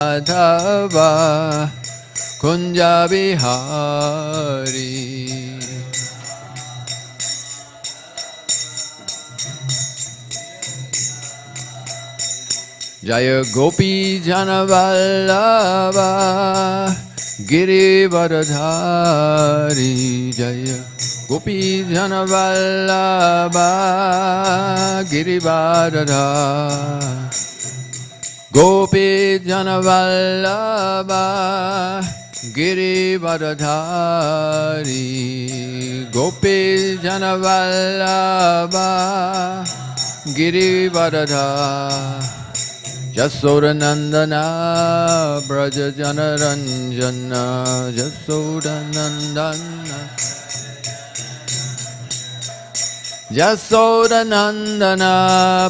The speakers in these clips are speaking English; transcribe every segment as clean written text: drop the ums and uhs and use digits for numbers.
Madhava Kunja Bihari. Jaya Gopi Janavallabha Girivardhari. Jaya Gopi Janavallabha Girivardhari. Gopi Janavallabha Girivardhari. Gopi Janavallabha Girivardhari. Jasodanandana Braja Janaranjana. Jasodanandana Jasodanandana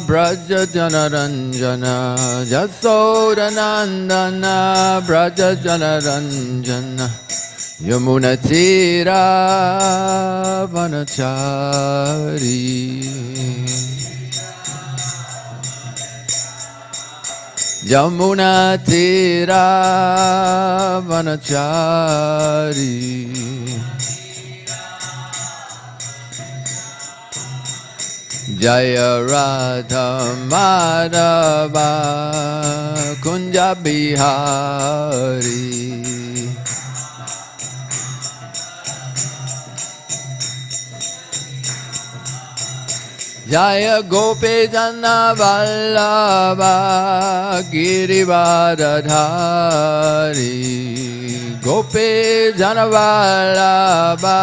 Braja Janaranjana. Jasodanandana Braja Janaranjana. Yamuna Tira Vanachari. Yamuna Tira Vanachari. Jaya Radha Madhava Kunja Bihari. Jaya Gopi Janavallabha Girivardhari. Gopi Janavallabha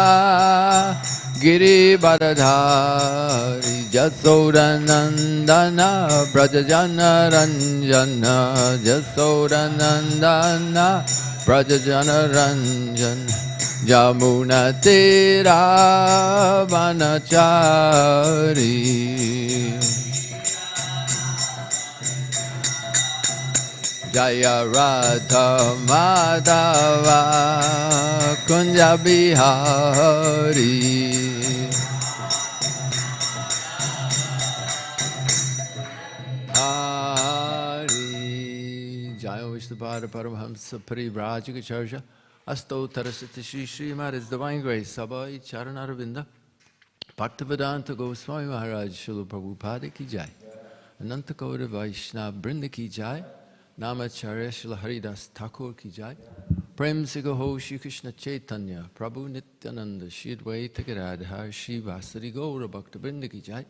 Girivardhari. Jasodanandana Braja Janaranjana. Jasodanandana Braja Janaranjana. Yamuna Tira Vanachari. Jaya Radha Madhava Kunja Bihari. Hari. Jaya Vishnupada Paramahamsa Parivrajikacharya Asto Tarasati Śrīmad His Divine Grace Sabai Charanaravinda Bhaktivedanta Goswami Maharaj Srila Prabhupada Ki Jai Ananta Gaura Vaishnava Brinda Ki Jai Namacharya Srila Haridas Thakur Ki Jai Prem Sigaho Shri Krishna Chaitanya Prabhu Nityananda Shri Advaita Gadadhar Shri Vasari Gaura Bhaktivedanta Ki Jai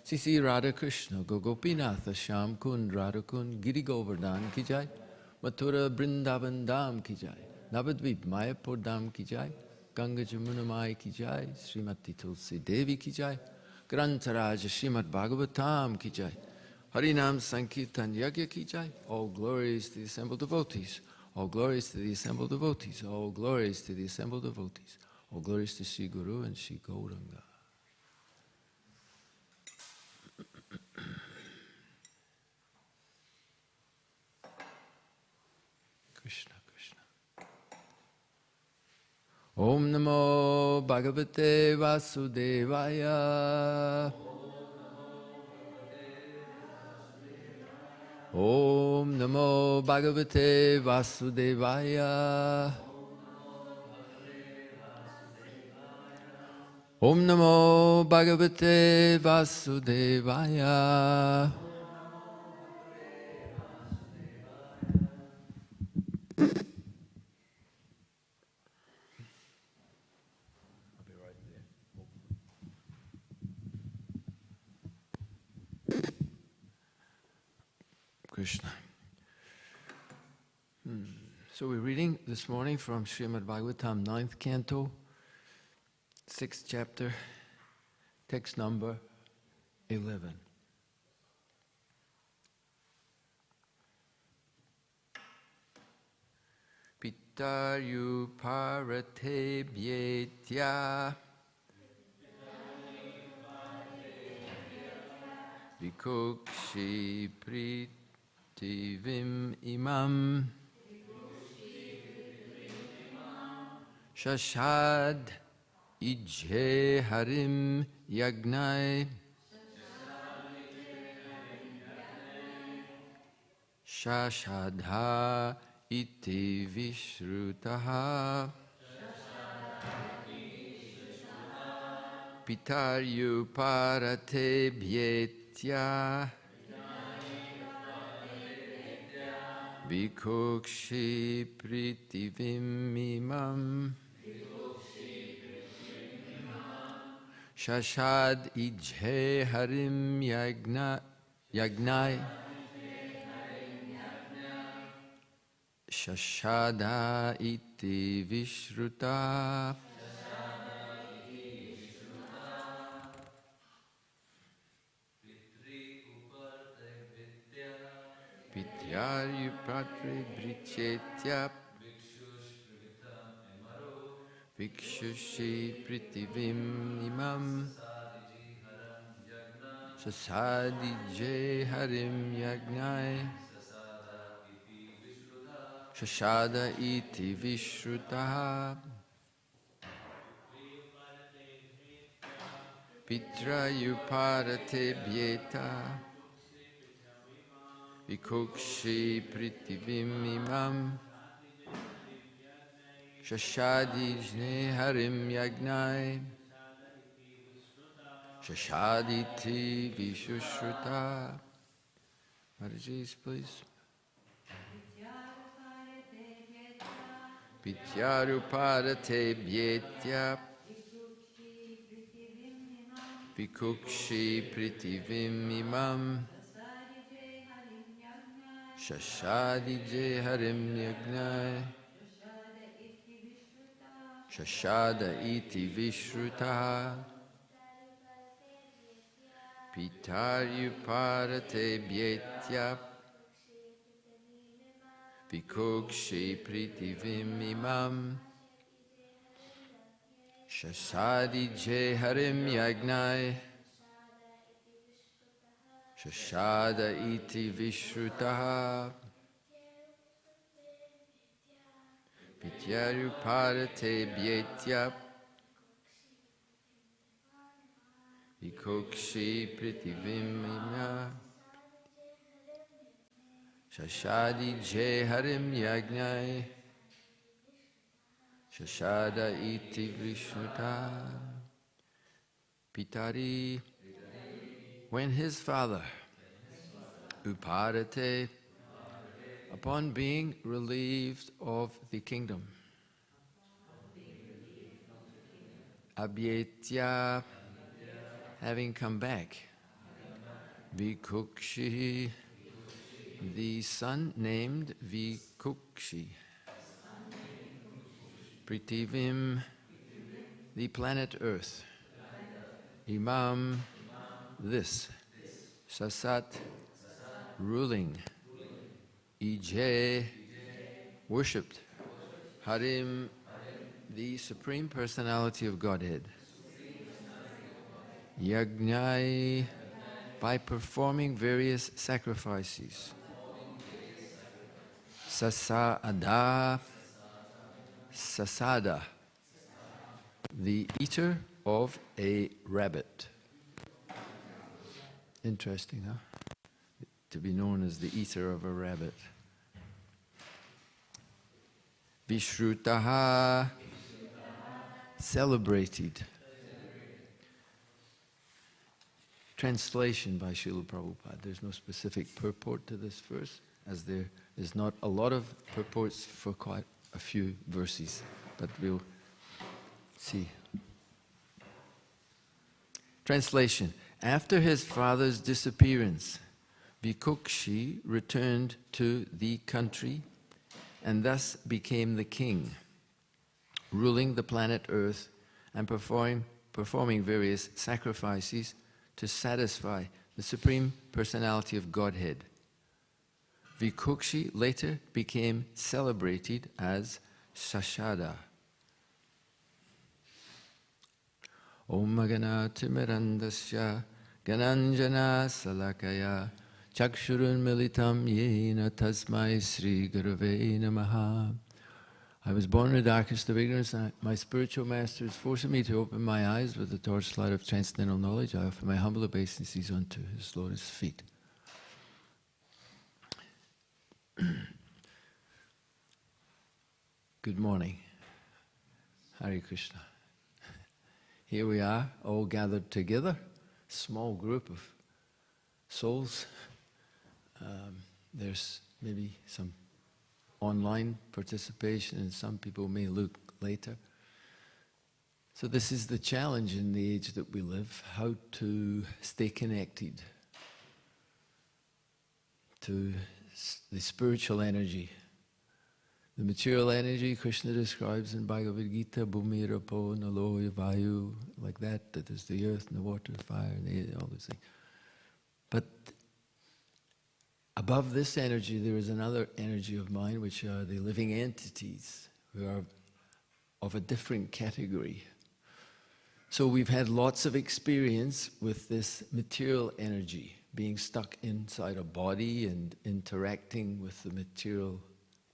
Sisi Radha Krishna Gopinatha Sham Kund Radha Kund Giri Govardhan Ki Jai Mathura Brindavan Dham Ki Jai Navadvip Mayapur Dham Ki Jai Ganga Jamuna Mai Ki Jai Srimati Tulsi Devi Ki Jai Grantaraja Śrīmad Bhāgavatam Ki Jai Harinam Sankirtan Yagya Ki Jai. All glories to the assembled devotees. All glories to the assembled devotees. All glories to the assembled devotees. All glories to Sri Guru and Sri Gauranga. Krishna, Krishna. Om Namo Bhagavate Vasudevaya. Om Namo Bhagavate Vasudevaya. Om Namo Bhagavate Vasudevaya. Krishna. So we're reading this morning from Śrīmad Bhāgavatam, 9th canto, 6th chapter, text number 11. Pitaryu parate bhyetya vikukshi pritivim imam Shashad ijhe harim yagnai Shashadha iti vishrutaha Pitaryu-parate bhyetya Vikukshi pritivimimam Shashad ijhe harim yagnai Shashada iti vishruta Pityaryu-patre brichetya Vikshushi pritivim imam Sasadije harim yagnai Shashada iti vishrutaha Pitrayuparate bhyeta Vikukshi pritivim imam Shashadijne harim yagnai Shashaditi vishushruta. Mataji's, please. Pityaruparate bhyetya Vikukshi pritivim imam Shashadije harim yagnai Shashada iti vishruta Pitaryu-parate bhyetya Vikukshi pritivim imam Shashadije harim yagnai Shashada iti vishruta Pityaru-parate bhyetya Vikukshi pritivim imam Shashadije harim yagnai Shashada iti vishnuta Pitari. When his father Uparate, upon being relieved of the kingdom, Abhyetya, having come back, Vikukshi, the son named Vikukshi, Pritivim, the planet Earth, Imam, this, Sasat, ruling, Ije, worshipped, Harim, the Supreme Personality of Godhead, Yagnai, by performing various sacrifices, Sasada, Sasada, the eater of a rabbit. Interesting, huh? To be known as the eater of a rabbit. Vishrutaha, celebrated. Translation by Srila Prabhupada. There's no specific purport to this verse, as there is not a lot of purports for quite a few verses, but we'll see. Translation. After his father's disappearance, Vikukshi returned to the country and thus became the king, ruling the planet Earth and performing various sacrifices to satisfy the Supreme Personality of Godhead. Vikukshi later became celebrated as Sashada. Om Magana Timirandasya Gananjana Salakaya Chakshurun Militam Yena Tasmai Sri Gurave Namaha. I was born in the darkest of ignorance. My spiritual master is forcing me to open my eyes with the torchlight of transcendental knowledge. I offer my humble obeisances unto his lotus feet. Good morning. Hare Krishna. Here we are, all gathered together, small group of souls. There's maybe some online participation and some people may look later. So this is the challenge in the age that we live, how to stay connected to the spiritual energy. The material energy Krishna describes in Bhagavad Gita, Bhumi, Rapo, Nalo, Vayu, like that, that is the earth and the water, fire, and the air, all those things. But above this energy, there is another energy of mind, which are the living entities, who are of a different category. So we've had lots of experience with this material energy, being stuck inside a body and interacting with the material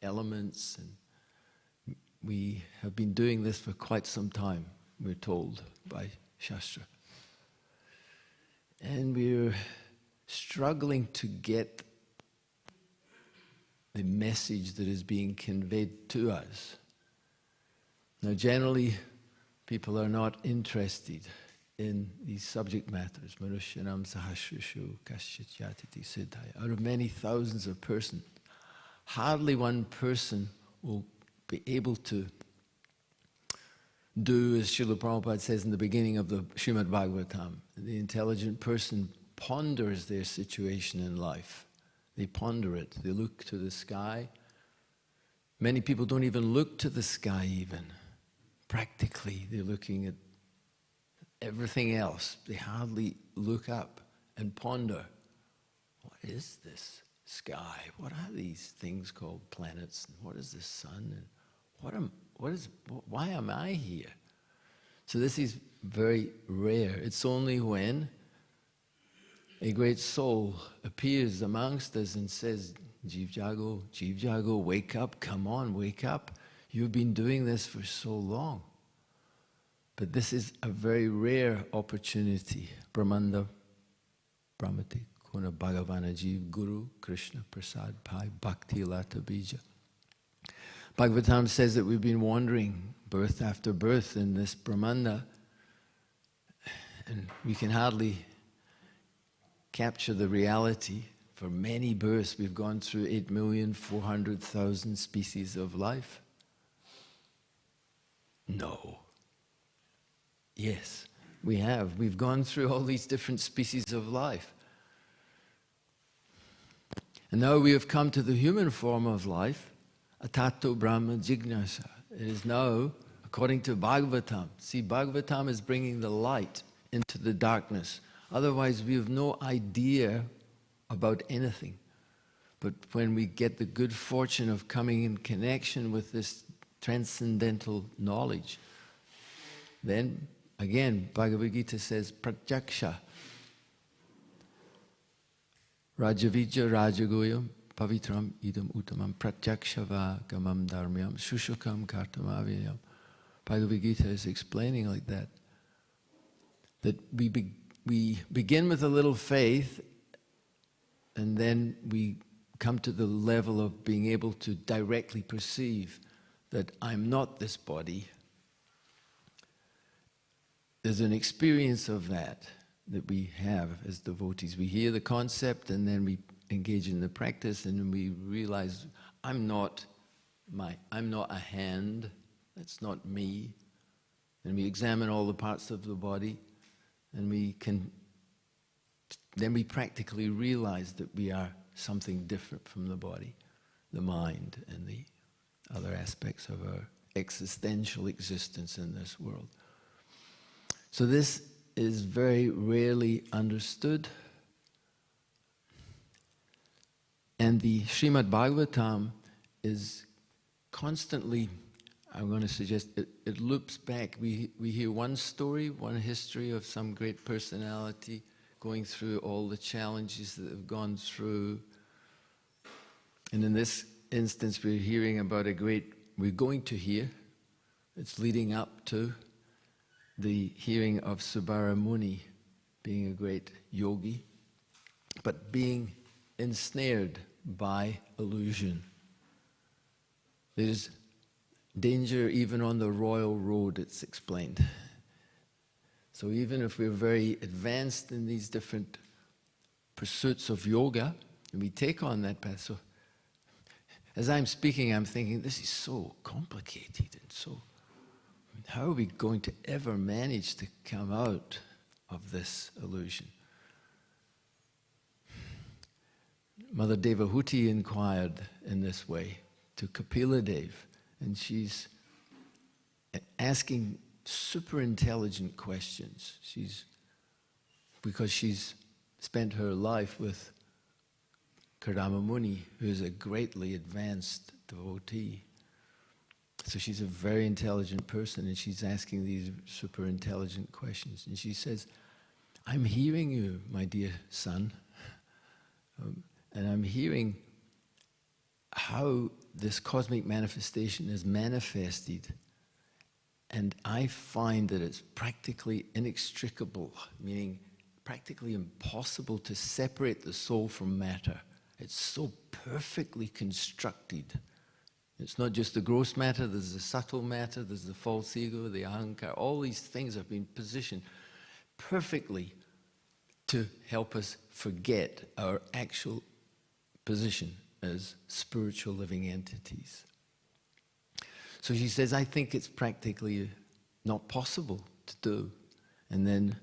elements. And we have been doing this for quite some time, we're told by Shastra. And we're struggling to get the message that is being conveyed to us. Now, generally, people are not interested in these subject matters. Manushyanam sahasrashu kasyat yatiti siddhaya. Out of many thousands of persons, hardly one person will be able to do, as Srila Prabhupada says in the beginning of the Śrīmad Bhāgavatam, the intelligent person ponders their situation in life. They ponder it. They look to the sky. Many people don't even look to the sky even. Practically, they're looking at everything else. They hardly look up and ponder, what is this sky? What are these things called planets? And what is the sun? And why am I here? So this is very rare. It's only when a great soul appears amongst us and says, Jeev Jago, wake up, come on, wake up. You've been doing this for so long. But this is a very rare opportunity. Brahmanda, Brahmati, Kuna Bhagavana Jeev, Guru, Krishna, Prasad, Pai, Bhakti, Lata, Bija. Bhagavatam says that we've been wandering birth after birth in this Brahmanda, and we can hardly capture the reality. For many births, we've gone through 8,400,000 species of life. No. Yes, we have. We've gone through all these different species of life. And now we have come to the human form of life, Atato Brahma Jignasa. It is now, according to Bhagavatam. See, Bhagavatam is bringing the light into the darkness. Otherwise, we have no idea about anything. But when we get the good fortune of coming in connection with this transcendental knowledge, then, again, Bhagavad Gita says, Pratyaksha, Rajavijja Rajagoyam, Pavitram Idam Uttamam, Pratyakshava Gamam Dharmyam, Shushukam Kartamavyayam. Bhagavad Gita is explaining like that. That we begin with a little faith, and then we come to the level of being able to directly perceive that I'm not this body. There's an experience of that we have as devotees. We hear the concept and then we engage in the practice, and then we realize I'm not a hand, that's not me. And we examine all the parts of the body, and then we practically realize that we are something different from the body, the mind, and the other aspects of our existential existence in this world. So this is very rarely understood. And the Śrīmad Bhāgavatam is constantly, I'm going to suggest, it loops back. We hear one story, one history of some great personality going through all the challenges that they've gone through. And in this instance, we're hearing about we're going to hear, it's leading up to the hearing of Subara Muni being a great yogi, but being ensnared by illusion. There's danger even on the royal road, it's explained. So even if we're very advanced in these different pursuits of yoga, and we take on that path, so as I'm speaking, I'm thinking, this is so complicated, and so, how are we going to ever manage to come out of this illusion? Mother Devahuti inquired in this way to Kapila Dev, and she's asking super intelligent questions. Because she's spent her life with Kardama Muni, who's a greatly advanced devotee. So she's a very intelligent person, and she's asking these super intelligent questions. And she says, I'm hearing you, my dear son, and I'm hearing how this cosmic manifestation is manifested, and I find that it's practically inextricable, meaning practically impossible to separate the soul from matter. It's so perfectly constructed. It's not just the gross matter, there's the subtle matter, there's the false ego, the ahankara. All these things have been positioned perfectly to help us forget our actual position as spiritual living entities. So she says, I think it's practically not possible to do. And then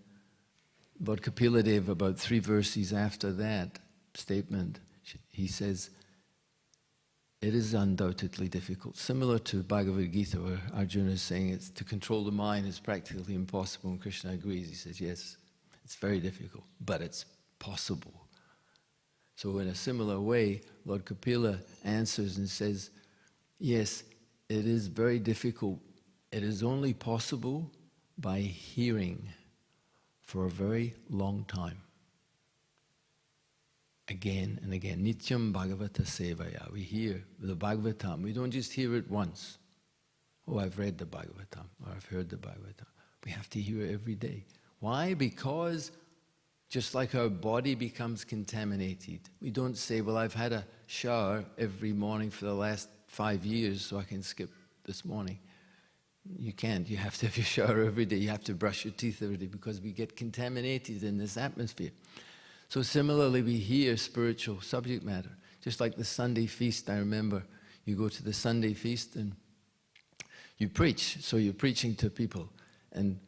Lord Kapila Dev, about 3 verses after that statement, he says, it is undoubtedly difficult. Similar to Bhagavad Gita, where Arjuna is saying it's to control the mind is practically impossible, and Krishna agrees. He says, yes, it's very difficult, but it's possible. So in a similar way, Lord Kapila answers and says, yes, it is very difficult. It is only possible by hearing for a very long time. Again and again. Nityam Bhagavata Sevaya. We hear the Bhagavatam. We don't just hear it once. Oh, I've read the Bhagavatam, or I've heard the Bhagavatam. We have to hear it every day. Why? Because just like our body becomes contaminated, we don't say, well, I've had a shower every morning for the last 5 years, so I can skip this morning. You can't. You have to have your shower every day. You have to brush your teeth every day, because we get contaminated in this atmosphere. So similarly, we hear spiritual subject matter. Just like the Sunday feast, I remember you go to the Sunday feast and you preach. So you're preaching to people. And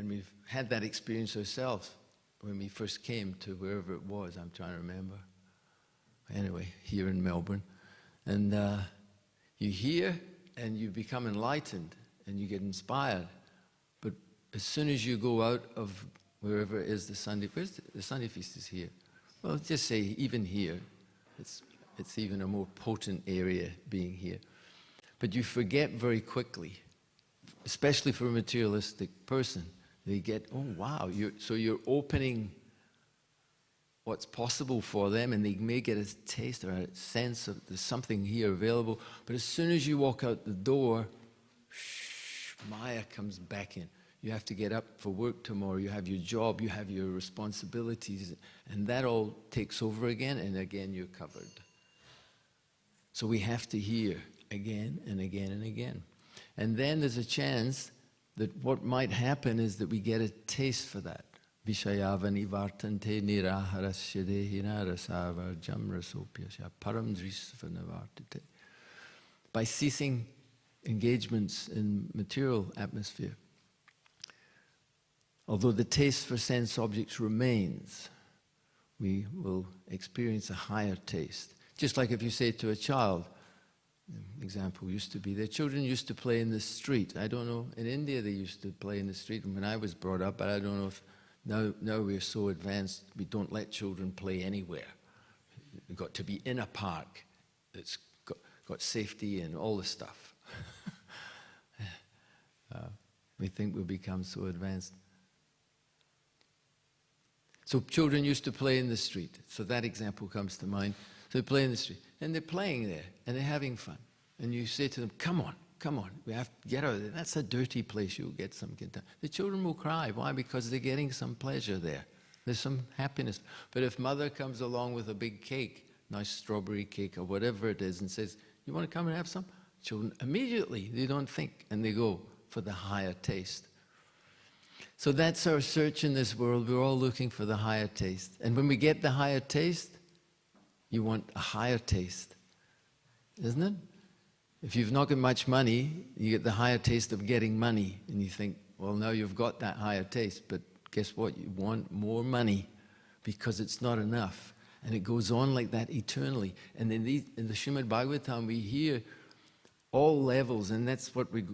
we've had that experience ourselves when we first came to wherever it was. I'm trying to remember. Anyway, here in Melbourne. And you hear and you become enlightened and you get inspired. But as soon as you go out of wherever it is the Sunday feast is here. Well, just say even here. It's even a more potent area being here. But you forget very quickly, especially for a materialistic person. They get, oh wow, so you're opening what's possible for them, and they may get a taste or a sense of there's something here available. But as soon as you walk out the door, Maya comes back in. You have to get up for work tomorrow. You have your job. You have your responsibilities. And that all takes over again, and again you're covered. So we have to hear again and again and again. And then there's a chance that what might happen is that we get a taste for that. Vishayavani vartante niraharasya dehina rasavarjam rasopyasya param drisvanavartate. By ceasing engagements in material atmosphere, although the taste for sense objects remains, we will experience a higher taste. Just like if you say to a child, example used to be, their children used to play in the street. I don't know, in India they used to play in the street when I was brought up, but I don't know if now we're so advanced, we don't let children play anywhere. They've got to be in a park that's got safety and all the stuff. We think we've become so advanced. So children used to play in the street. So that example comes to mind. So they play in the street. And they're playing there. And they're having fun. And you say to them, come on. We have to get out of there. That's a dirty place. You'll get some contact. The children will cry. Why? Because they're getting some pleasure there. There's some happiness. But if mother comes along with a big cake, nice strawberry cake or whatever it is and says, you want to come and have some? Children immediately, they don't think, and they go for the higher taste. So that's our search in this world. We're all looking for the higher taste. And when we get the higher taste, you want a higher taste, isn't it? If you've not got much money, you get the higher taste of getting money. And you think, well, now you've got that higher taste, but guess what? You want more money because it's not enough. And it goes on like that eternally. And in the Śrīmad Bhāgavatam, we hear all levels, and that's what we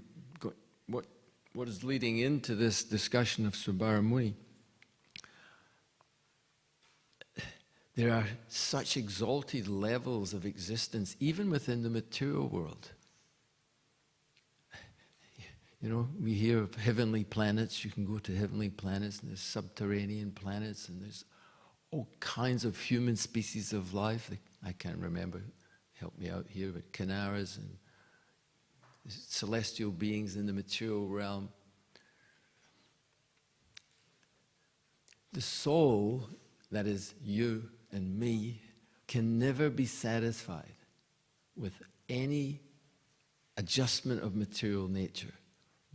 got, what is leading into this discussion of Subara Muni. There are such exalted levels of existence, even within the material world. You know, we hear of heavenly planets. You can go to heavenly planets, and there's subterranean planets, and there's all kinds of human species of life. I can't remember, help me out here, but Canaras and celestial beings in the material realm. The soul, that is you and me, can never be satisfied with any adjustment of material nature.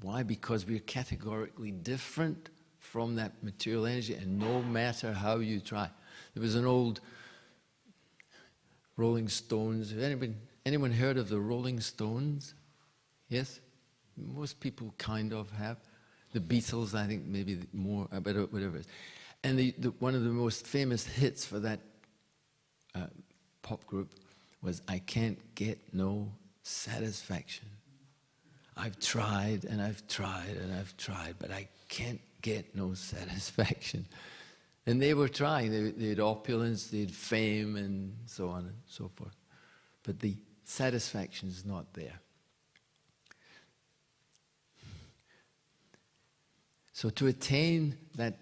Why? Because we're categorically different from that material energy, and no matter how you try. There was an old Rolling Stones. Anyone heard of the Rolling Stones? Yes? Most people kind of have. The Beatles, I think maybe more, but whatever it is. And one of the most famous hits for that pop group was I Can't Get No Satisfaction. I've tried and I've tried and I've tried, but I can't get no satisfaction. And they were trying. They had opulence, they had fame, and so on and so forth. But the satisfaction is not there. So to attain that,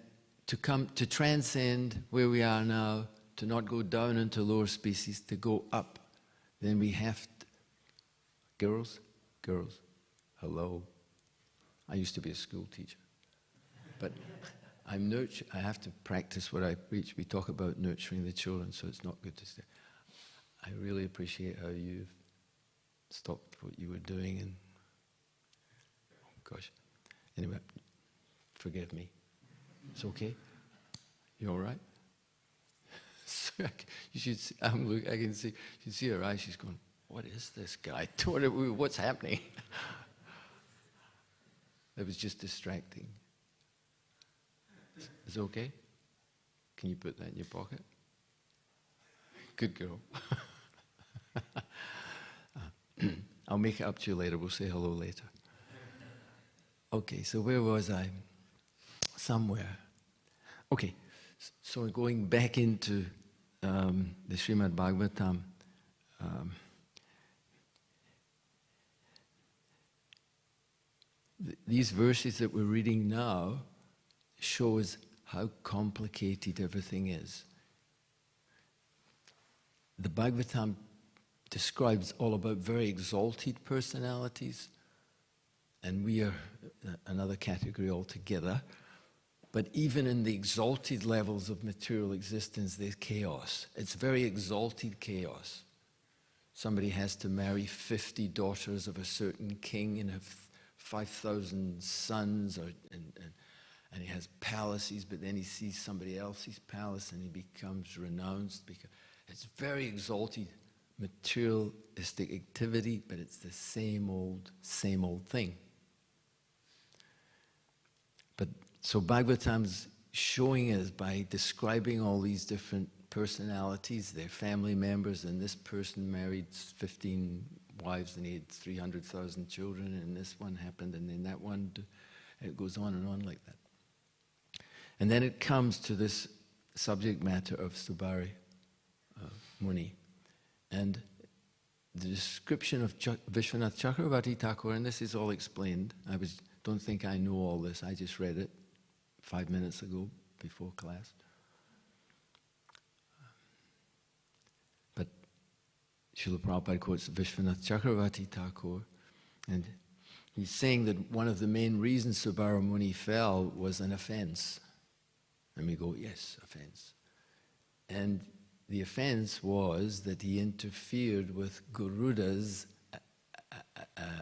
to transcend where we are now, to not go down into lower species, to go up, then we have to, girls, hello. I used to be a school teacher, but I have to practice what I preach. We talk about nurturing the children, so it's not good to say. I really appreciate how you've stopped what you were doing, and oh gosh, anyway, forgive me. It's okay? You all right? You should see, I can see, you should see her eyes. She's going, what is this guy? What's happening? It was just distracting. Is it okay? Can you put that in your pocket? Good girl. I'll make it up to you later. We'll say hello later. Okay, so where was I? Somewhere. Okay, so going back into the Śrīmad Bhāgavatam, these verses that we're reading now show us how complicated everything is. The Bhagavatam describes all about very exalted personalities, and we are another category altogether. But even in the exalted levels of material existence, there's chaos. It's very exalted chaos. Somebody has to marry 50 daughters of a certain king and have 5,000 sons, and he has palaces, but then he sees somebody else's palace and he becomes renounced. Because it's very exalted materialistic activity, but it's the same old thing. But so Bhagavatam's showing us by describing all these different personalities, their family members, and this person married 15 wives and he had 300,000 children, and this one happened, and then that one, it goes on and on like that. And then it comes to this subject matter of Subara Muni. And the description of Vishwanath Chakravarti Thakur, and this is all explained. Don't think I know all this. I just read it 5 minutes ago before class. But Srila Prabhupada quotes Vishwanath Chakravarti Thakur, and he's saying that one of the main reasons Subara Muni fell was an offense. And we go, yes, offense. And the offense was that he interfered with Garuda's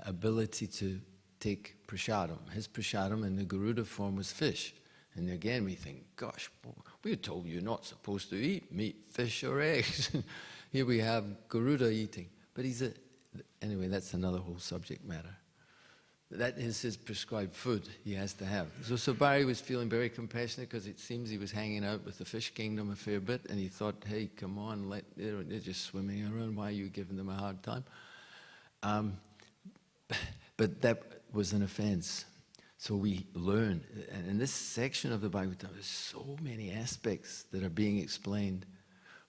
ability to take prasadam. His prasadam in the Garuda form was fish. And again we think, gosh, we were told you're not supposed to eat meat, fish or eggs. Here we have Garuda eating. But anyway, that's another whole subject matter. That is his prescribed food he has to have. So Sabari was feeling very compassionate because it seems he was hanging out with the fish kingdom a fair bit, and he thought, hey, come on, they're just swimming around, why are you giving them a hard time? But that was an offense. So we learn, and in this section of the Bhagavatam, there's so many aspects that are being explained.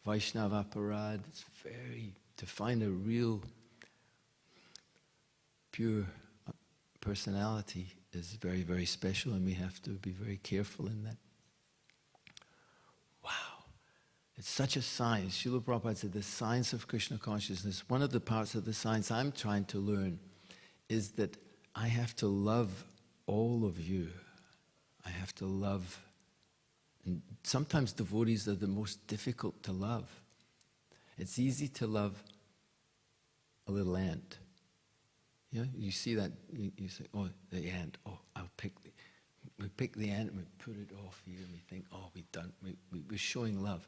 Vaishnava Parad, it's to find a real pure personality is very, very special, and we have to be very careful in that. Wow. It's such a science. Srila Prabhupada said the science of Krishna consciousness, one of the parts of the science I'm trying to learn is that I have to love all of you. I have to love, and sometimes devotees are the most difficult to love. It's easy to love a little ant. You know, you see that, you say, oh, the ant, oh, we pick the ant and we put it off here and we think, oh, we're showing love.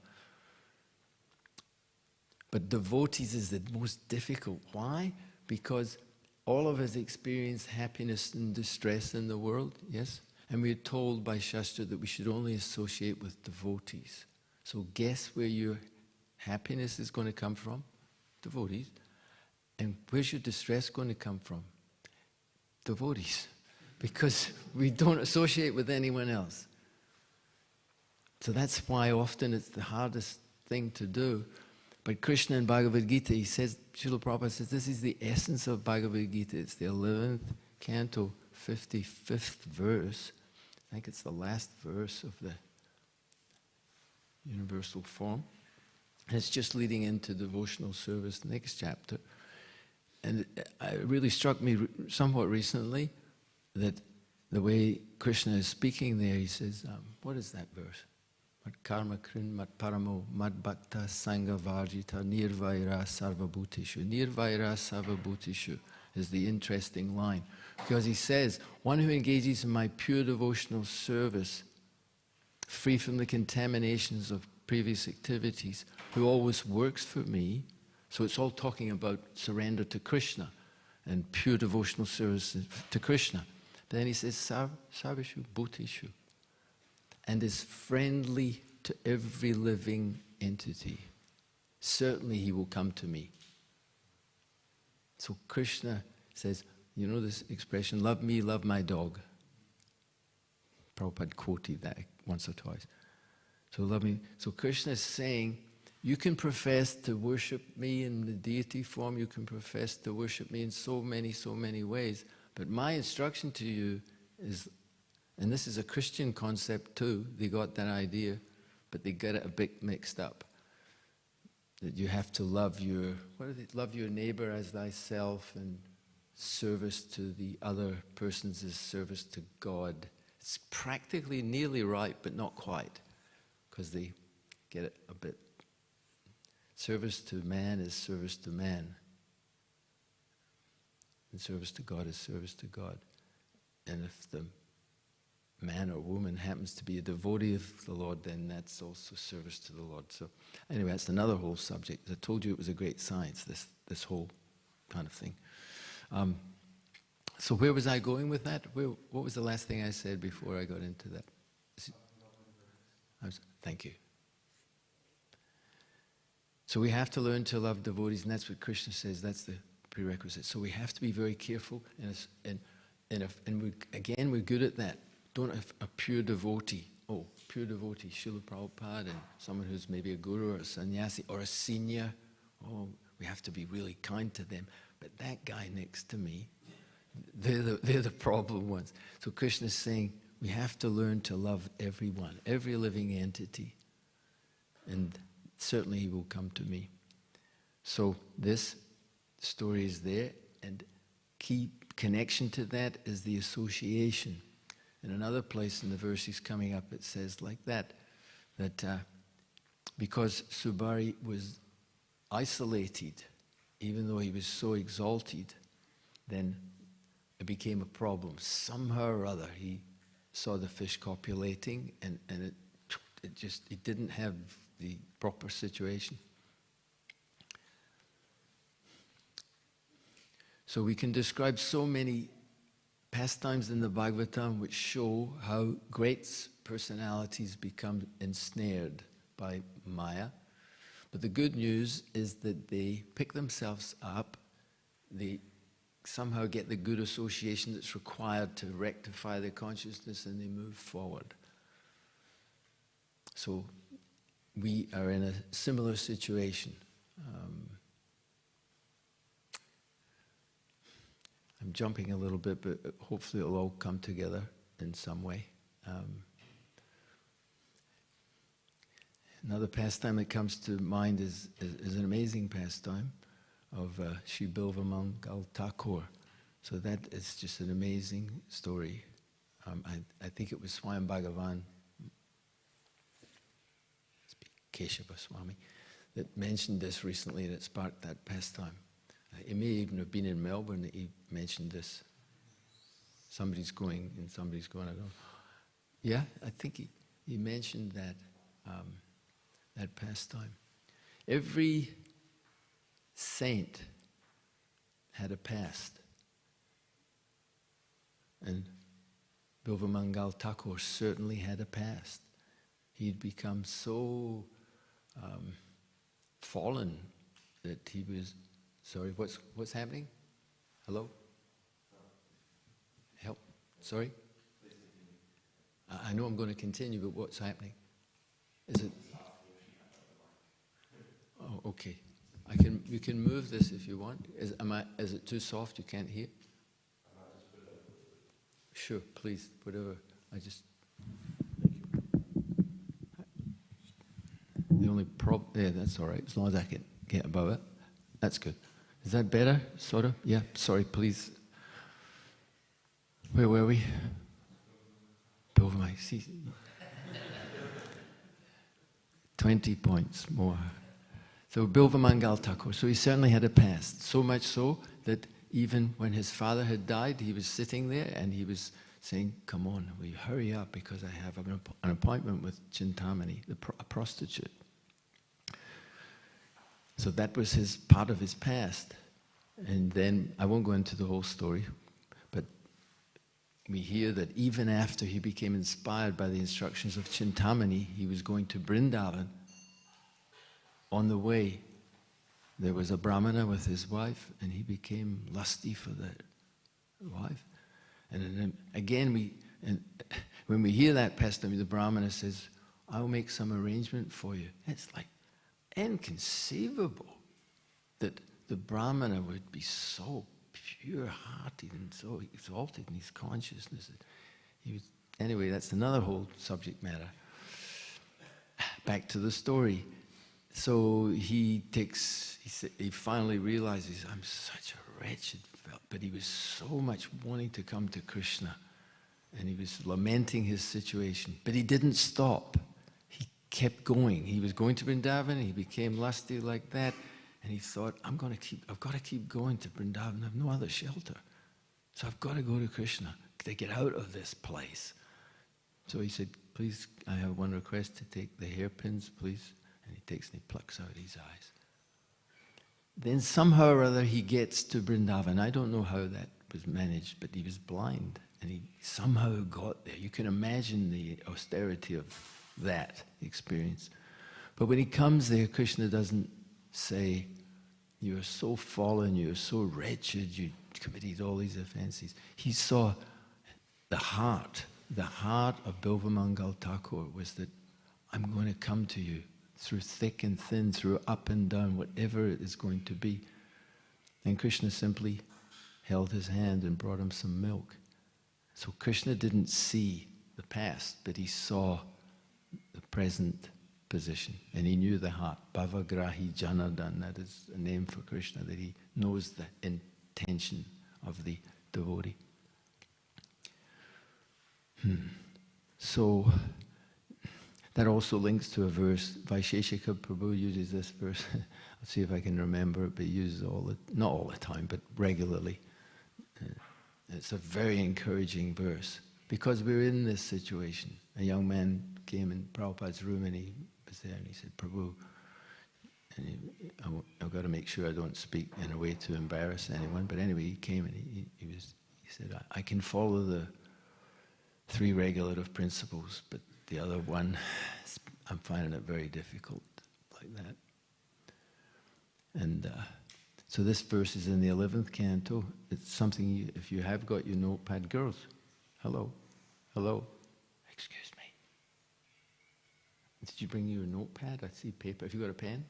But devotees is the most difficult. Why? Because all of us experience happiness and distress in the world, yes? And we're told by Shastra that we should only associate with devotees. So guess where your happiness is going to come from? Devotees. And where's your distress going to come from? Devotees. Because we don't associate with anyone else. So that's why often it's the hardest thing to do. But Krishna in Bhagavad Gita, he says, Srila Prabhupada says, this is the essence of Bhagavad Gita. It's the 11th canto, 55th verse. I think it's the last verse of the universal form. And it's just leading into devotional service, the next chapter. And it really struck me somewhat recently that the way Krishna is speaking there, he says, what is that verse? Mat karma krin mat paramo mad bhakta sangha varjita nirvaira sarvabhutishu. Nirvaira sarvabhutishu is the interesting line. Because he says, one who engages in my pure devotional service, free from the contaminations of previous activities, who always works for me. So it's all talking about surrender to Krishna and pure devotional service to Krishna. But then he says, sarvishu bhutishu, and is friendly to every living entity. Certainly he will come to me. So Krishna says, you know this expression, love me, love my dog. Prabhupada quoted that once or twice. So love me. So Krishna is saying, you can profess to worship me in the deity form, you can profess to worship me in so many ways, but my instruction to you is, and this is a Christian concept too, they got that idea, but they get it a bit mixed up. That you have to love your, love your neighbor as thyself, and service to the other persons is service to God. It's practically nearly right, but not quite, because they get it a bit. Service to man is service to man. And service to God is service to God. And if the man or woman happens to be a devotee of the Lord, then that's also service to the Lord. So anyway, that's another whole subject. I told you it was a great science, this whole kind of thing. So where was I going with that? What was the last thing I said before I got into that? Thank you. So we have to learn to love devotees, and that's what Krishna says, that's the prerequisite. So we have to be very careful, and we're good at that. Don't have a pure devotee. Oh, pure devotee, Srila Prabhupada, and someone who's maybe a guru or a sannyasi or a senior. Oh, we have to be really kind to them. But that guy next to me, they're the problem ones. So Krishna's saying we have to learn to love everyone, every living entity. And certainly he will come to me. So this story is there, and key connection to that is the association. In another place in the verses coming up, it says like that because Subari was isolated, even though he was so exalted, then it became a problem. Somehow or other, he saw the fish copulating, and it didn't have the proper situation. So we can describe so many pastimes in the Bhagavatam which show how great personalities become ensnared by Maya. But the good news is that they pick themselves up, they somehow get the good association that's required to rectify their consciousness, and they move forward. So we are in a similar situation. I'm jumping a little bit, but hopefully it'll all come together in some way. Another pastime that comes to mind is an amazing pastime of Sri Bilvamangal Thakur. So that is just an amazing story. I think it was Swami Bhagavan, Keshava Swami, that mentioned this recently, and it sparked that pastime. It may even have been in Melbourne that he mentioned this. Somebody's going and somebody's going. I go, yeah, I think he mentioned that that pastime. Every saint had a past, and Bilvamangal Thakur certainly had a past. He'd become so fallen that he was. Sorry, what's happening? Hello? Help? We know I'm going to continue, but what's happening? Is it? Oh, okay. We can move this if you want. Is it too soft? You can't hear? Sure, please. Whatever. Thank you. The only problem. Yeah, that's all right. As long as I can get above it, that's good. Is that better? Sort of? Yeah. Sorry, please. Where were we? Over my seat. 20 points more. So Bilvamangal Thakur. So he certainly had a past. So much so that even when his father had died, he was sitting there and he was saying, "Come on, will you hurry up, because I have an appointment with Chintamani, a prostitute." So that was part of his past. And then, I won't go into the whole story, but we hear that even after he became inspired by the instructions of Chintamani, he was going to Vrindavan. On the way, there was a brahmana with his wife, and he became lusty for the wife. And then again, when we hear that pastime, the brahmana says, "I'll make some arrangement for you." It's like inconceivable that the brahmana would be so pure-hearted and so exalted in his consciousness. Anyway, that's another whole subject matter. Back to the story. So he finally realizes, "I'm such a wretched fellow," but he was so much wanting to come to Krishna, and he was lamenting his situation, but he didn't stop. He kept going. He was going to Vrindavan. He became lusty like that, and he thought, I've got to keep going to Vrindavan. I have no other shelter, so I've got to go to Krishna to get out of this place. So he said, "Please, I have one request, to take the hairpins, please." And he takes and he plucks out his eyes. Then somehow or other he gets to Vrindavan. I don't know how that was managed, but he was blind, and he somehow got there. You can imagine the austerity of that experience. But when he comes there, Krishna doesn't say, "You are so fallen, you are so wretched, you committed all these offenses." He saw the heart of Bilvamangal Thakur was that, "I'm going to come to you through thick and thin, through up and down, whatever it is going to be." And Krishna simply held his hand and brought him some milk. So Krishna didn't see the past, but he saw the present position, and he knew the heart. Bhavagrahi Janardan, that is a name for Krishna, that he knows the intention of the devotee. So That also links to a verse. Vaisheshika Prabhu uses this verse. I'll see if I can remember it, but he uses not all the time, but regularly. It's a very encouraging verse because we're in this situation. A young man came in Prabhupada's room and he was there and he said, Prabhu, and I've got to make sure I don't speak in a way to embarrass anyone. But anyway, he came and he said, I can follow the 3 regulative principles, but the other one, I'm finding it very difficult, like that. And so this verse is in the 11th canto. It's something, if you have got your notepad, girls, hello, excuse me. Did you bring your notepad? I see paper. Have you got a pen?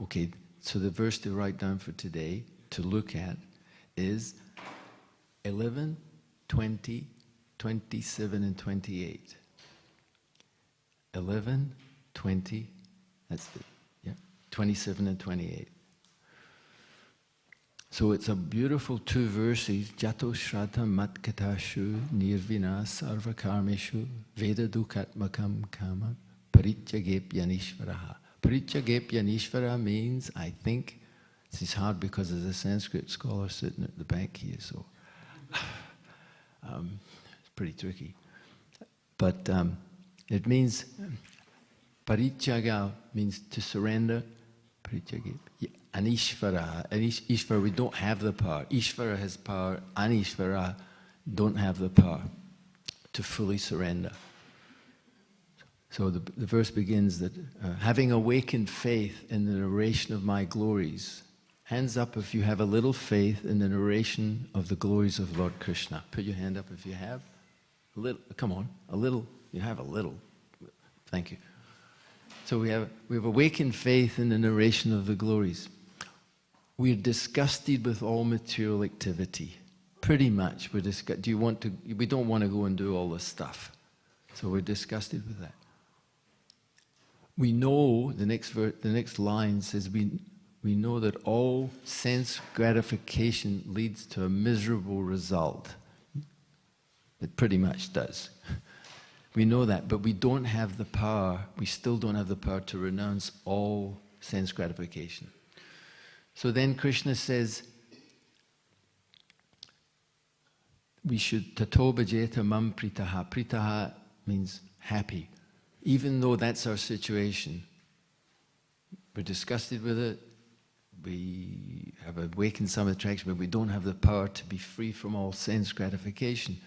Okay, so the verse to write down for today, to look at, is 11, 20, 27, and 28. 11, 20, that's the, 27 and 28. So it's a beautiful 2 verses. Jato Shraddha Matkatashu Nirvina Sarva Karmeshu Veda Dukatmakam Kama Paritjagepyanishvaraha. Paritjagepyanishvara means, I think, this is hard because there's a Sanskrit scholar sitting at the back here, so it's pretty tricky. But it means, parityaga means to surrender. Anishvara. Ishvara, we don't have the power. Ishvara has power. Anishvara don't have the power to fully surrender. So the verse begins that, having awakened faith in the narration of my glories. Hands up if you have a little faith in the narration of the glories of Lord Krishna. Put your hand up if you have. A little, come on, a little. You have a little. Thank you. So we have awakened faith in the narration of the glories. We're disgusted with all material activity. Pretty much, we don't want to go and do all this stuff. So we're disgusted with that. We know, the next line says, we know that all sense gratification leads to a miserable result. It pretty much does. We know that, but we don't have the power, we still don't have the power to renounce all sense gratification. So then Krishna says, we should tato bhajeta mam pritaha. Pritaha means happy. Even though that's our situation, we're disgusted with it, we have awakened some attraction, but we don't have the power to be free from all sense gratification.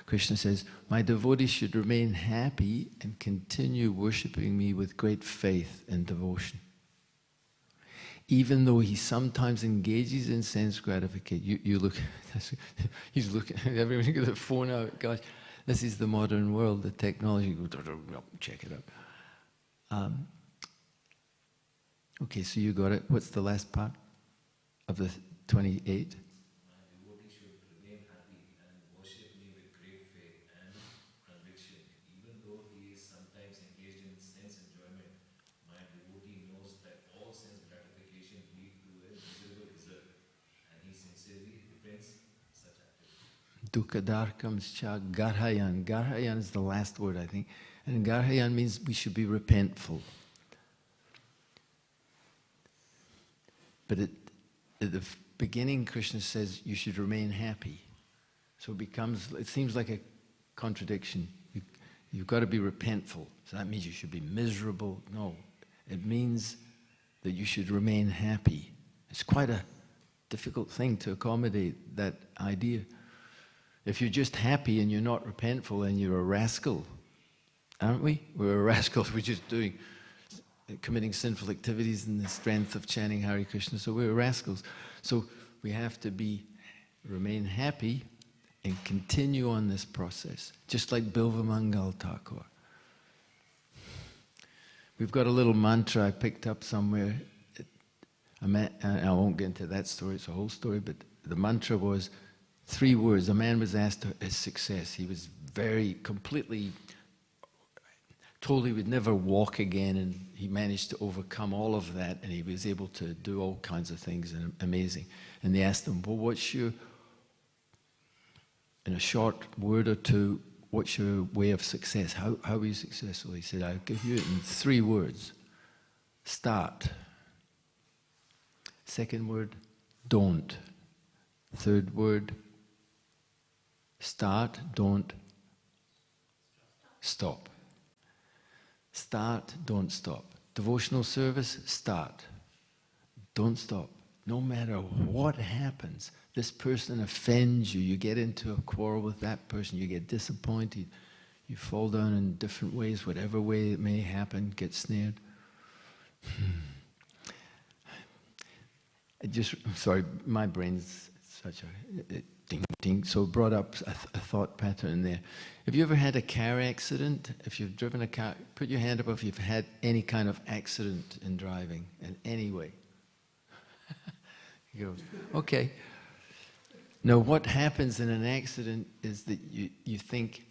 Krishna says, my devotees should remain happy and continue worshipping me with great faith and devotion. Even though he sometimes engages in sense gratification. You look, he's looking, everyone's got their phone out. Gosh, this is the modern world, the technology. Check it out. Okay, so you got it. What's the last part of the 28? Dukkhadarkam cha garhayan. Garhayan is the last word, I think. And garhayan means we should be repentful. But at the beginning, Krishna says you should remain happy. So it seems like a contradiction. You've got to be repentful. So that means you should be miserable. No, it means that you should remain happy. It's quite a difficult thing to accommodate that idea. If you're just happy and you're not repentful, then you're a rascal, aren't we? We're a rascal. We're just committing sinful activities in the strength of chanting Hare Krishna. So we're rascals. So we have to remain happy and continue on this process, just like Bilva Mangal Thakur. We've got a little mantra I picked up somewhere. I won't get into that story, it's a whole story, but the mantra was 3 words. A man was asked his success. He was completely told he would never walk again, and he managed to overcome all of that, and he was able to do all kinds of things, and amazing. And they asked him, well, in a short word or 2, what's your way of success? How are you successful? He said, I'll give you it in 3 words. Start. Second word, don't. Third word, start, don't, stop. Start, don't stop. Devotional service, start. Don't stop. No matter what happens, this person offends you, you get into a quarrel with that person, you get disappointed, you fall down in different ways, whatever way it may happen, get snared. Sorry, my brain's such a ding, so it brought up a thought pattern there. Have you ever had a car accident? If you've driven a car, put your hand up if you've had any kind of accident in driving in any way. You go, okay. Now what happens in an accident is that you think,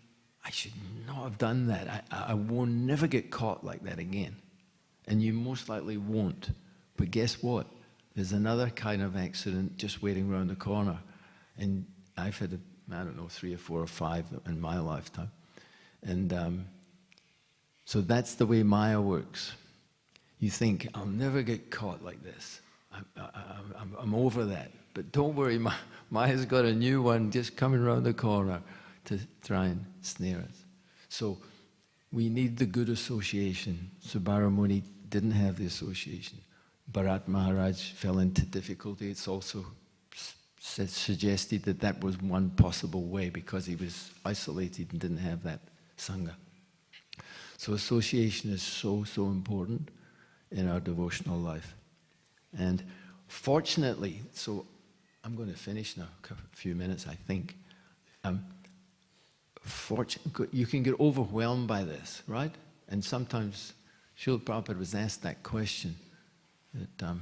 I should not have done that. I will never get caught like that again. And you most likely won't. But guess what? There's another kind of accident just waiting around the corner. And I've had, 3 or 4 or 5 in my lifetime. And so that's the way Maya works. You think, I'll never get caught like this. I'm over that. But don't worry, Maya's got a new one just coming around the corner to try and snare us. So we need the good association. Subhara Muni didn't have the association. Bharat Maharaj fell into difficulty. It's also suggested that that was one possible way because he was isolated and didn't have that Sangha. So association is so important in our devotional life. And fortunately, so I'm going to finish now, a few minutes I think. You can get overwhelmed by this, right? And sometimes Srila Prabhupada was asked that question, that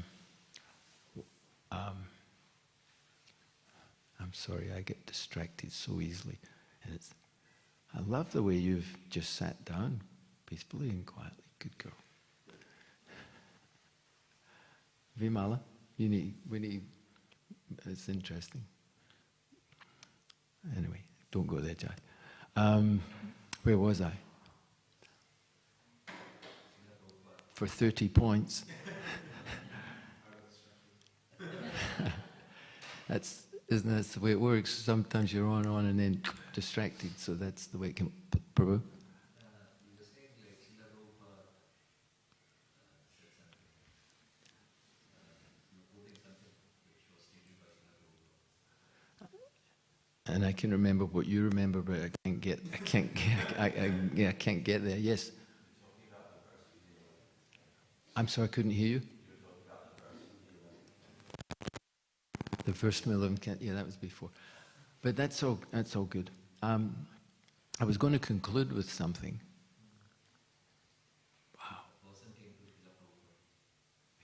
I'm sorry, I get distracted so easily. And I love the way you've just sat down peacefully and quietly. Good girl. Vimala, we need, it's interesting. Anyway, don't go there, Jai. Where was I? For 30 points. Isn't that the way it works? Sometimes you're on and then distracted, so that's the way it can. Prabhu? And I can remember what you remember, but I can't get there. Yes. I'm sorry, I couldn't hear you. The first Milam can't. Yeah, that was before. But that's all good. I was going to conclude with something. Wow.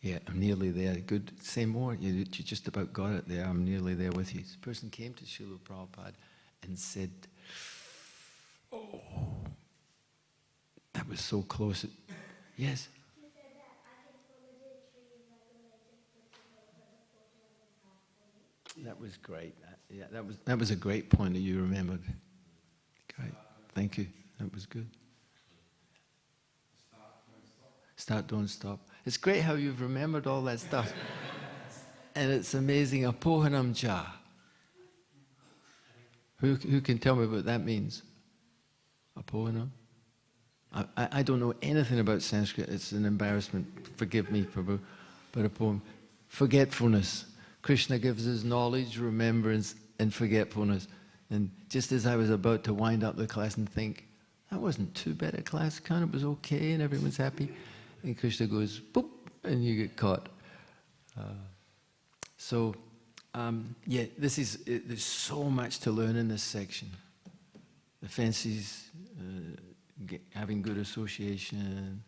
Yeah, I'm nearly there. Good. Say more. You just about got it there. I'm nearly there with you. This person came to Srila Prabhupada and said, "Oh, that was so close." Yes. That was great. Yeah, that was a great point that you remembered. Great. Thank you. That was good. Start, don't stop. It's great how you've remembered all that stuff. And it's amazing. Apohanam cha. Who can tell me what that means? Apohanam? I don't know anything about Sanskrit. It's an embarrassment. Forgive me, Prabhu. But a poem. Forgetfulness. Krishna gives us knowledge, remembrance, and forgetfulness. And just as I was about to wind up the class and think, that wasn't too bad a class, kind of was okay, and everyone's happy. And Krishna goes, boop, and you get caught. Yeah, there's so much to learn in this section. The fancies, having good association,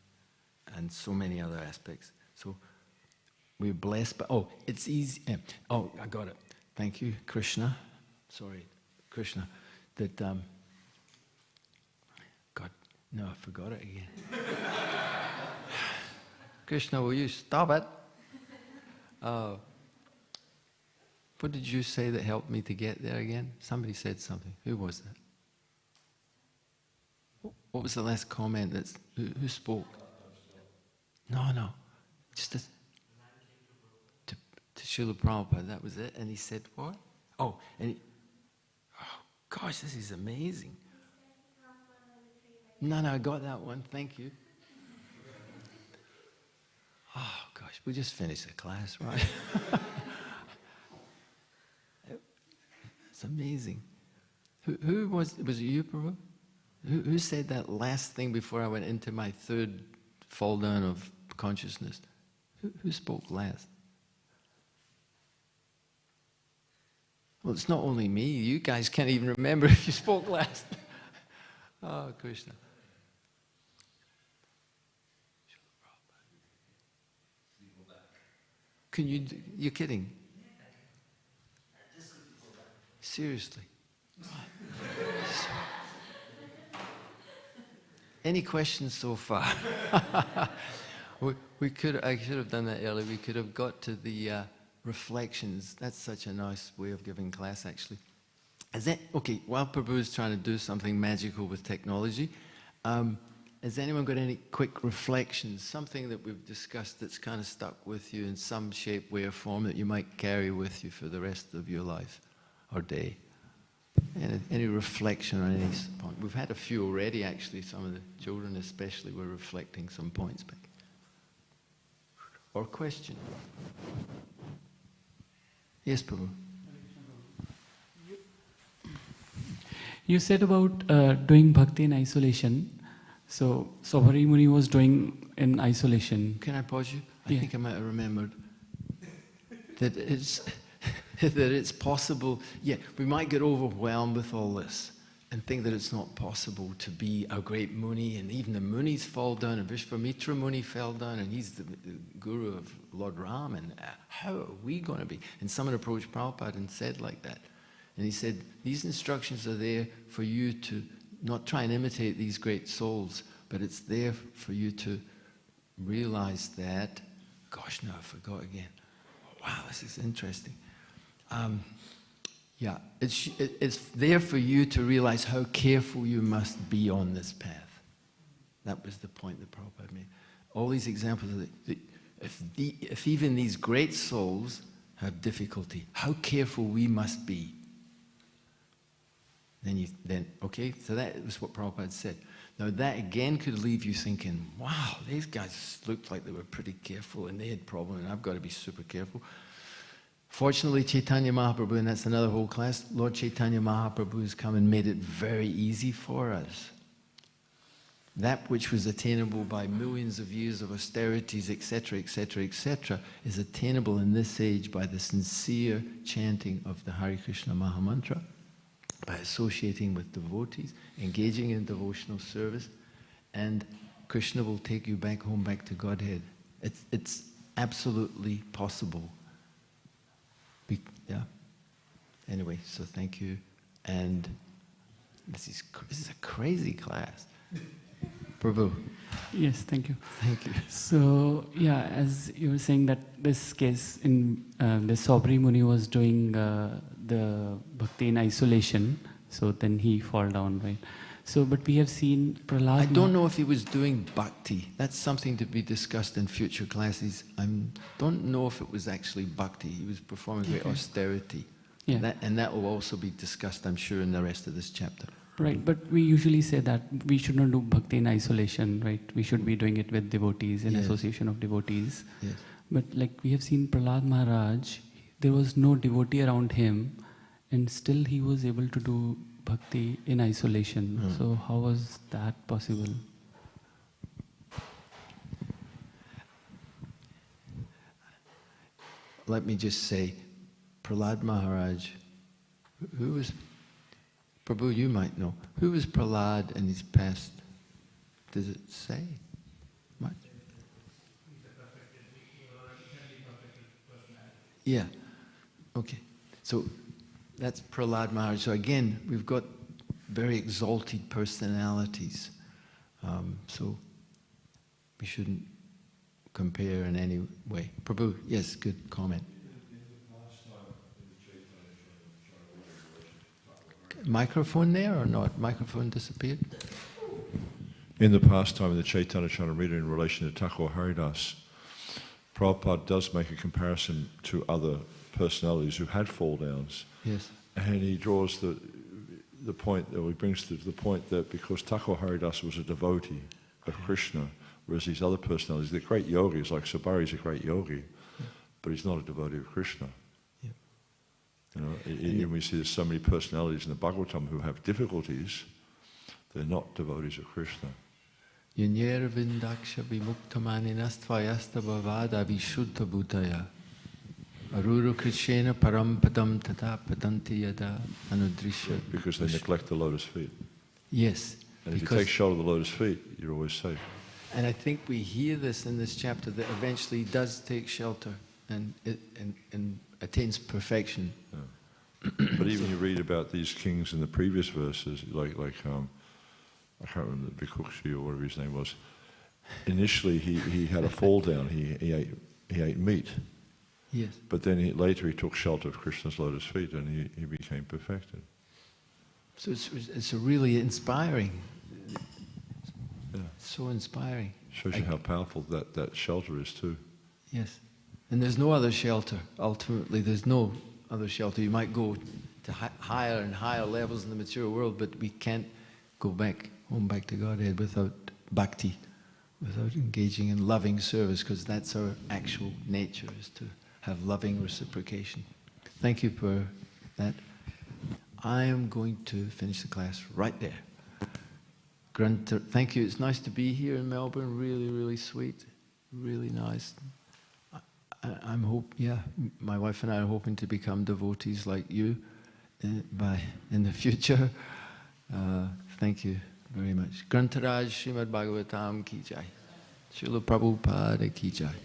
and so many other aspects. So we're blessed, but it's easy. Oh, I got it. Thank you, Krishna. Sorry, Krishna. That God, no, I forgot it again. Krishna, will you stop it? What did you say that helped me to get there again? Somebody said something. Who was that? What was the last comment? Who spoke? No. Just to Srila Prabhupada, that was it. And he said what? Oh, gosh, this is amazing. No, I got that one. Thank you. Oh, gosh, we just finished the class, right? It's amazing. Who was it you, Prabhu? Who said that last thing before I went into my third fall down of consciousness? Who spoke last? Well, it's not only me. You guys can't even remember if you spoke last. Oh, Krishna. You're kidding? Seriously. Any questions so far? I should have done that earlier. We could have got to the reflections. That's such a nice way of giving class, actually. Okay, while Prabhu is trying to do something magical with technology, has anyone got any quick reflections? Something that we've discussed that's kind of stuck with you in some shape, way, or form that you might carry with you for the rest of your life or day? Any reflection on any point? We've had a few already, actually. Some of the children especially were reflecting some points back. Or question? Yes, Prabhu. You said about doing bhakti in isolation. So Hare Muni was doing in isolation. Can I pause you? I think I might have remembered that it's possible. Yeah, we might get overwhelmed with all this and think that it's not possible to be a great Muni, and even the Munis fall down, and Vishvamitra Muni fell down, and he's the guru of Lord Ram, and how are we going to be? And someone approached Prabhupada and said like that. And he said, these instructions are there for you to not try and imitate these great souls, but it's there for you to realize that, gosh, no, I forgot again. Wow, this is interesting. It's there for you to realize how careful you must be on this path. That was the point that Prabhupada made. All these examples of if even these great souls have difficulty, how careful we must be. Okay, so that was what Prabhupada said. Now that again could leave you thinking, wow, these guys looked like they were pretty careful and they had problems, and I've got to be super careful. Fortunately, Chaitanya Mahaprabhu, and that's another whole class, Lord Chaitanya Mahaprabhu has come and made it very easy for us. That which was attainable by millions of years of austerities, etc., etc., etc., is attainable in this age by the sincere chanting of the Hare Krishna Mahamantra, by associating with devotees, engaging in devotional service, and Krishna will take you back home, back to Godhead. It's absolutely possible. Yeah. Anyway, so thank you. And this is a crazy class. Prabhu. Yes, thank you. Thank you. So, yeah, as you were saying that this case in this Hare Muni was doing the bhakti in isolation, so then he fall down, right? So, but we have seen Prahlad. I don't know if he was doing bhakti. That's something to be discussed in future classes. I don't know if it was actually bhakti. He was performing great austerity. Yeah. And that will also be discussed, I'm sure, in the rest of this chapter. Right, but we usually say that we should not do bhakti in isolation, right? We should be doing it with devotees, in association of devotees. Yes. But like we have seen Prahlad Maharaj, there was no devotee around him, and still he was able to do bhakti in isolation. So how was that possible? Let me just say, Prahlad Maharaj, who was, Prabhu, you might know, who was Prahlad in his past? Does it say much? Yeah, okay. So that's Prahlad Maharaj. So again, we've got very exalted personalities. So we shouldn't compare in any way. Prabhu, yes, good comment. Microphone there or not? Microphone disappeared? In the pastime of the Chaitanya Charitamrita in relation to Thakur Haridas, Prabhupada does make a comparison to other personalities who had fall downs. Yes. And he draws the point, or he brings to the point that because Thakur Haridas was a devotee of Krishna, whereas these other personalities, they're great yogis, like Sabari's a great yogi, but he's not a devotee of Krishna. Yeah. You know, and we see there's so many personalities in the Bhagavatam who have difficulties, they're not devotees of Krishna. Yunyera vindaksha vimuktamaninas bhavada vishuddha bhutaya aruru krishena parampadam tata padanti yada anudrisha. Because they neglect the lotus feet. Yes. And if you take shelter of the lotus feet, you're always safe. And I think we hear this in this chapter, that eventually he does take shelter and attains perfection. Yeah. But even you read about these kings in the previous verses, like I can't remember, Bhikkhukshi or whatever his name was. Initially, he had a fall down. He ate meat. Yes. But then later he took shelter of Krishna's lotus feet, and he became perfected. So it's really inspiring. Yeah. So inspiring. Shows you how powerful that shelter is too. Yes. And there's no other shelter. Ultimately, there's no other shelter. You might go to higher and higher levels in the material world, but we can't go home back to Godhead without bhakti, without engaging in loving service, because that's our actual nature, is to have loving reciprocation. Thank you for that. I am going to finish the class right there. Thank you. It's nice to be here in Melbourne. Really, really sweet. Really nice. My wife and I are hoping to become devotees like you in the future. Thank you very much. Grantaraj Śrīmad Bhāgavatam ki jai. Srila Prabhupada ki jai.